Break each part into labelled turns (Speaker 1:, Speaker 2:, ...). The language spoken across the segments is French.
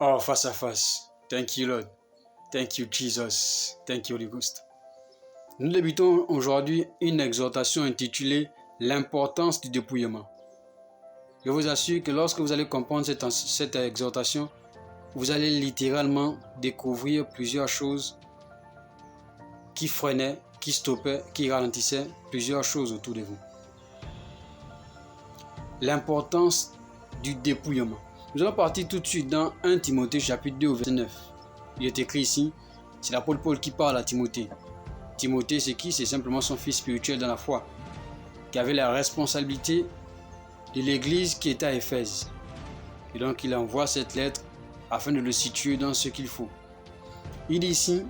Speaker 1: Oh, face à face. Thank you, Lord. Thank you, Jesus. Thank you, Holy Ghost. Nous débutons aujourd'hui une exhortation intitulée L'importance du dépouillement. Je vous assure que lorsque vous allez comprendre cette exhortation, vous allez littéralement découvrir plusieurs choses qui freinaient, qui stoppaient, qui ralentissaient plusieurs choses autour de vous. L'importance du dépouillement. Nous allons partir tout de suite dans 1 Timothée chapitre 2 verset 9. Il est écrit ici, c'est l'apôtre Paul qui parle à Timothée. Timothée, c'est qui? C'est simplement son fils spirituel dans la foi, qui avait la responsabilité de l'église qui était à Éphèse. Et donc il envoie cette lettre afin de le situer dans ce qu'il faut. Il dit ici,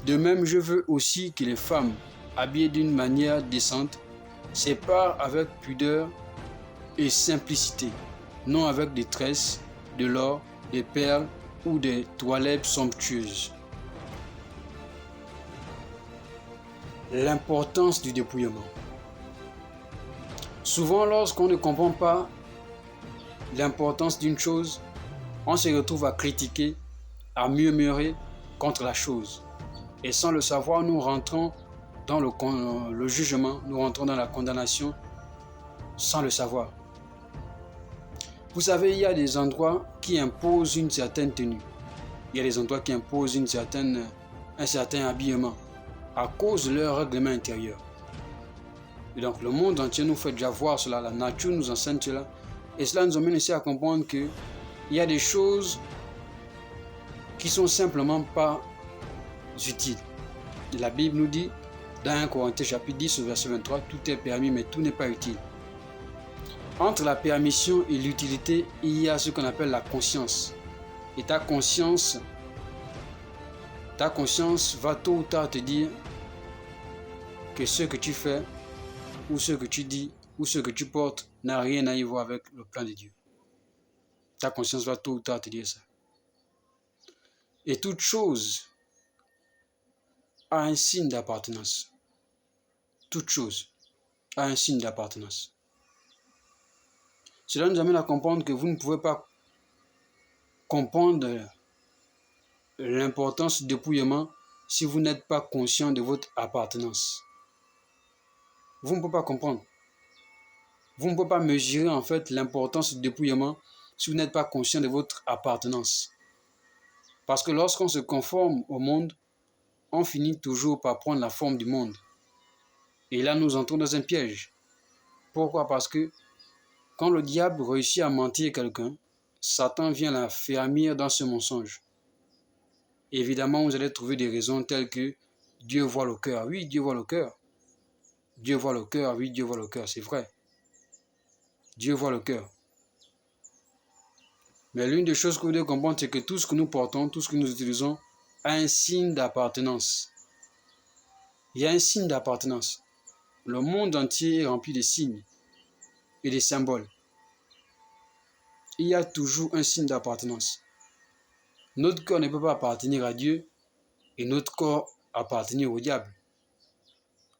Speaker 1: de même je veux aussi que les femmes, habillées d'une manière décente, séparent avec pudeur et simplicité, non avec des tresses, de l'or, des perles ou des toilettes somptueuses. L'importance du dépouillement. Souvent, lorsqu'on ne comprend pas l'importance d'une chose, on se retrouve à critiquer, à murmurer contre la chose. Et sans le savoir, nous rentrons dans le jugement, nous rentrons dans la condamnation sans le savoir. Vous savez, il y a des endroits qui imposent une certaine tenue. Il y a des endroits qui imposent un certain habillement à cause de leur règlement intérieur. Et donc le monde entier nous fait déjà voir cela, la nature nous enseigne cela. Et cela nous amène aussi à comprendre qu'il y a des choses qui sont simplement pas utiles. Et la Bible nous dit, dans 1 Corinthiens chapitre 10, verset 23, tout est permis, mais tout n'est pas utile. Entre la permission et l'utilité, il y a ce qu'on appelle la conscience. Et ta conscience va tôt ou tard te dire que ce que tu fais, ou ce que tu dis, ou ce que tu portes, n'a rien à y voir avec le plan de Dieu. Ta conscience va tôt ou tard te dire ça. Et toute chose a un signe d'appartenance. Toute chose a un signe d'appartenance. Cela nous amène à comprendre que vous ne pouvez pas comprendre l'importance du dépouillement si vous n'êtes pas conscient de votre appartenance. Vous ne pouvez pas comprendre. Vous ne pouvez pas mesurer en fait l'importance du dépouillement si vous n'êtes pas conscient de votre appartenance. Parce que lorsqu'on se conforme au monde, on finit toujours par prendre la forme du monde. Et là, nous entrons dans un piège. Pourquoi? Parce que quand le diable réussit à mentir quelqu'un, Satan vient l'affermir dans ce mensonge. Évidemment, vous allez trouver des raisons telles que Dieu voit le cœur. Oui, Dieu voit le cœur. Dieu voit le cœur. Oui, Dieu voit le cœur. C'est vrai. Dieu voit le cœur. Mais l'une des choses que vous devez comprendre, c'est que tout ce que nous portons, tout ce que nous utilisons, a un signe d'appartenance. Il y a un signe d'appartenance. Le monde entier est rempli de signes et de symboles. Il y a toujours un signe d'appartenance. Notre corps ne peut pas appartenir à Dieu et notre corps appartenir au diable.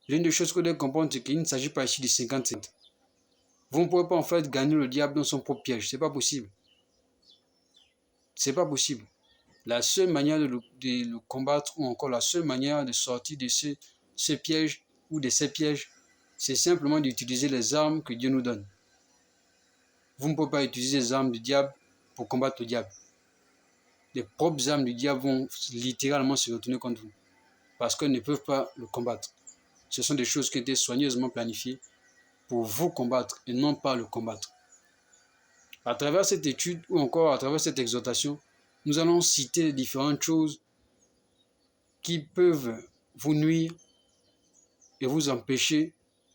Speaker 1: L'une des choses que vous devez comprendre, c'est qu'il ne s'agit pas ici de 50-50. Vous ne pouvez pas en fait gagner le diable dans son propre piège. Ce n'est pas possible. C'est pas possible. La seule manière de le combattre ou encore la seule manière de sortir de ce piège ou de ces pièges, c'est simplement d'utiliser les armes que Dieu nous donne. Vous ne pouvez pas utiliser les armes du diable pour combattre le diable. Les propres armes du diable vont littéralement se retourner contre vous parce qu'elles ne peuvent pas le combattre. Ce sont des choses qui étaient soigneusement planifiées pour vous combattre et non pas le combattre. À travers cette étude ou encore à travers cette exhortation, nous allons citer différentes choses qui peuvent vous nuire et vous empêcher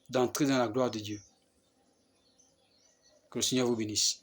Speaker 1: d'entrer dans la gloire de Dieu. Que le Seigneur vous bénisse.